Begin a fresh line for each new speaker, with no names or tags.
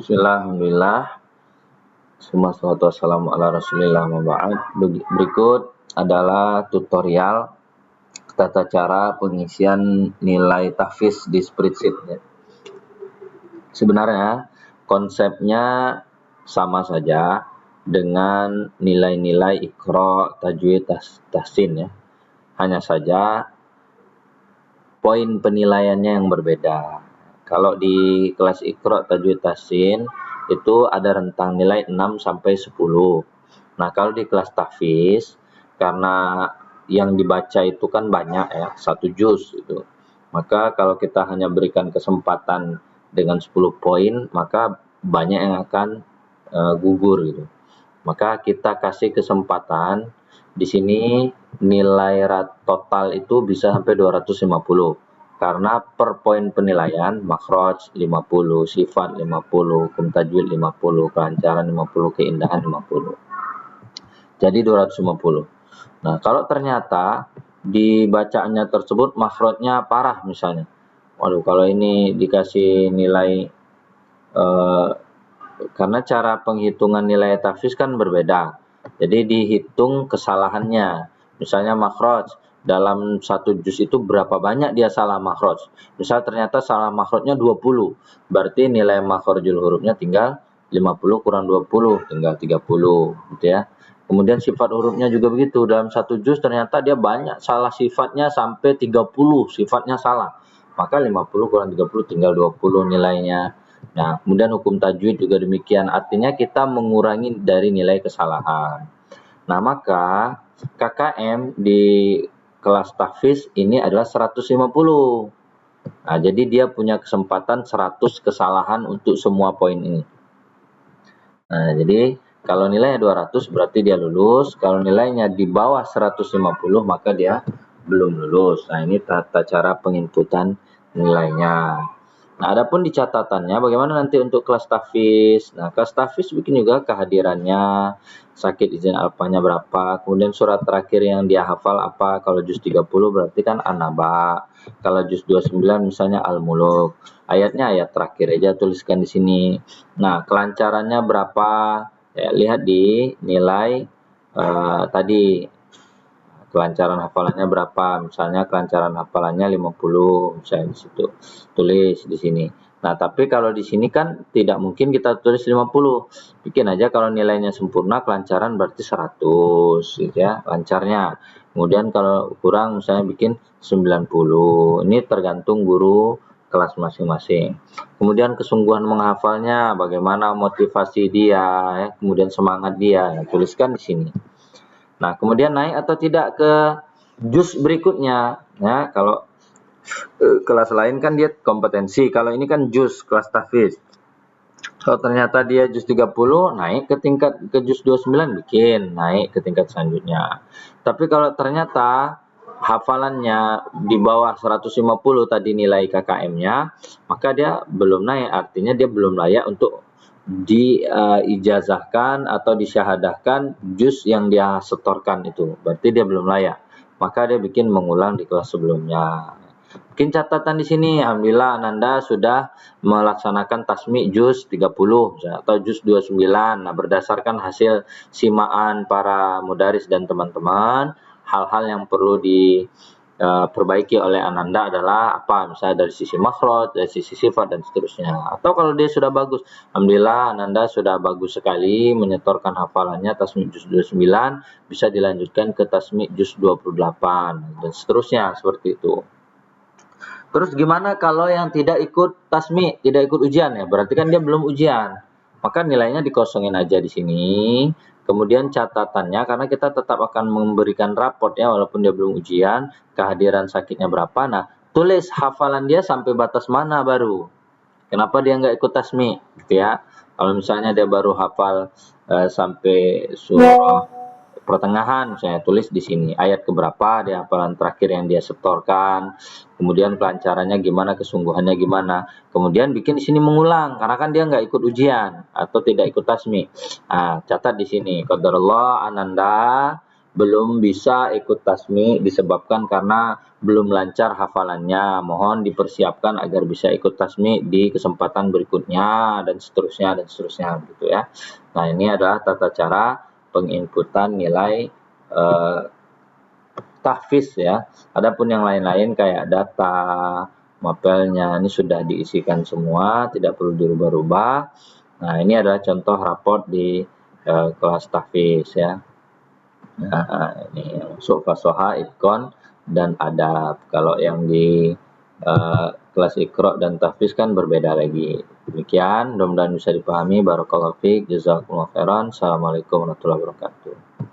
Bismillah, alhamdulillah. Semua salatu wassalamu ala rasulillah maba'ad. Berikut adalah tutorial tata cara pengisian nilai tahfiz di spreadsheet. Sebenarnya konsepnya sama saja dengan nilai-nilai Iqra, Tajwid, Tahsin ya. Hanya saja poin penilaiannya yang berbeda. Kalau di kelas Iqra, Tajwid, Tahsin itu ada rentang nilai 6 sampai 10. Nah, kalau di kelas tahfiz karena yang dibaca itu kan banyak ya, 1 juz itu. Maka kalau kita hanya berikan kesempatan dengan 10 poin, maka banyak yang akan gugur gitu. Maka kita kasih kesempatan di sini nilai total itu bisa sampai 250. Karena per poin penilaian makhraj 50, sifat 50, hukum tajwid 50, kelancaran 50, keindahan 50. Jadi 250. Nah, kalau ternyata di bacaannya tersebut makhrajnya parah misalnya. Waduh, kalau ini dikasih nilai karena cara penghitungan nilai tahfiz kan berbeda. Jadi dihitung kesalahannya. Misalnya makhraj dalam 1 juz itu berapa banyak dia salah makhraj. Misal ternyata salah makhrajnya 20, berarti nilai makhrajul hurufnya tinggal 50 kurang 20, tinggal 30 gitu ya. Kemudian sifat hurufnya juga begitu. Dalam 1 juz ternyata dia banyak salah sifatnya sampai 30 sifatnya salah. Maka 50 kurang 30 tinggal 20 nilainya. Nah, kemudian hukum tajwid juga demikian. Artinya kita mengurangi dari nilai kesalahan. Nah, maka KKM di kelas tahfiz ini adalah 150. Nah, jadi dia punya kesempatan 100 kesalahan untuk semua poin ini. Nah, jadi kalau nilainya 200 berarti dia lulus. Kalau nilainya di bawah 150 maka dia belum lulus. Nah, ini tata cara penginputan nilainya. Nah, adapun di catatannya bagaimana nanti untuk kelas tahfiz. Nah, kelas tahfiz bikin juga kehadirannya, sakit izin alfanya berapa, kemudian surat terakhir yang dia hafal apa. Kalau juz 30 berarti kan An-Naba. Kalau juz 29 misalnya Al-Muluk. Ayatnya ayat terakhir aja tuliskan di sini. Nah, kelancarannya berapa? Ya, lihat di nilai tadi. Kelancaran hafalannya berapa? Misalnya kelancaran hafalannya 50, misalnya di situ. Tulis di sini. Nah, tapi kalau di sini kan tidak mungkin kita tulis 50. Bikin aja kalau nilainya sempurna kelancaran berarti 100 gitu ya, lancarnya. Kemudian kalau kurang misalnya bikin 90. Ini tergantung guru kelas masing-masing. Kemudian kesungguhan menghafalnya, bagaimana motivasi dia ya, kemudian semangat dia. Tuliskan di sini. Nah, kemudian naik atau tidak ke juz berikutnya. Ya, kalau kelas lain kan dia kompetensi, kalau ini kan juz kelas tahfiz. Kalau ternyata dia juz 30, naik ke tingkat ke juz 29 bikin, naik ke tingkat selanjutnya. Tapi kalau ternyata hafalannya di bawah 150 tadi nilai KKM-nya, maka dia belum naik, artinya dia belum layak untuk diijazahkan atau disyahadahkan juz yang dia setorkan itu. Berarti dia belum layak. Maka dia bikin mengulang di kelas sebelumnya. Mungkin catatan di sini, alhamdulillah Ananda sudah melaksanakan tasmi juz 30 atau juz 29. Nah, berdasarkan hasil simaan para mudaris dan teman-teman, hal-hal yang perlu diperbaiki oleh Ananda adalah apa? Misalnya dari sisi makhraj, dari sisi sifat dan seterusnya. Atau kalau dia sudah bagus, alhamdulillah Ananda sudah bagus sekali menyetorkan hafalannya tasmi juz 29, bisa dilanjutkan ke tasmi juz 28 dan seterusnya seperti itu. Terus gimana kalau yang tidak ikut tasmi, tidak ikut ujian ya? Berarti kan dia belum ujian. Maka nilainya dikosongin aja di sini. Kemudian catatannya, karena kita tetap akan memberikan raport ya, walaupun dia belum ujian, kehadiran sakitnya berapa. Nah, tulis hafalan dia sampai batas mana baru. Kenapa dia nggak ikut tasmi? Gitu ya. Kalau misalnya dia baru hafal sampai surah pertengahan, saya tulis di sini ayat keberapa di hafalan terakhir yang dia setorkan, kemudian kelancarannya gimana, kesungguhannya gimana, kemudian bikin di sini mengulang karena kan dia nggak ikut ujian atau tidak ikut tasmi. Nah, catat di sini qadarullah Ananda belum bisa ikut tasmi disebabkan karena belum lancar hafalannya, mohon dipersiapkan agar bisa ikut tasmi di kesempatan berikutnya dan seterusnya gitu ya. Nah, ini adalah tata cara penginputan nilai tahfiz ya. Adapun yang lain-lain kayak data, mapelnya ini sudah diisikan semua, tidak perlu dirubah-rubah. Nah, ini adalah contoh raport di kelas tahfiz ya. Nah, ini masuk fasoha, itqon, dan adab. Kalau yang di kelas Iqra dan tahfiz kan berbeda lagi. Demikian, mudah-mudahan bisa dipahami. Barakallahu fiik, jazakumullah khairan. Assalamualaikum warahmatullahi wabarakatuh.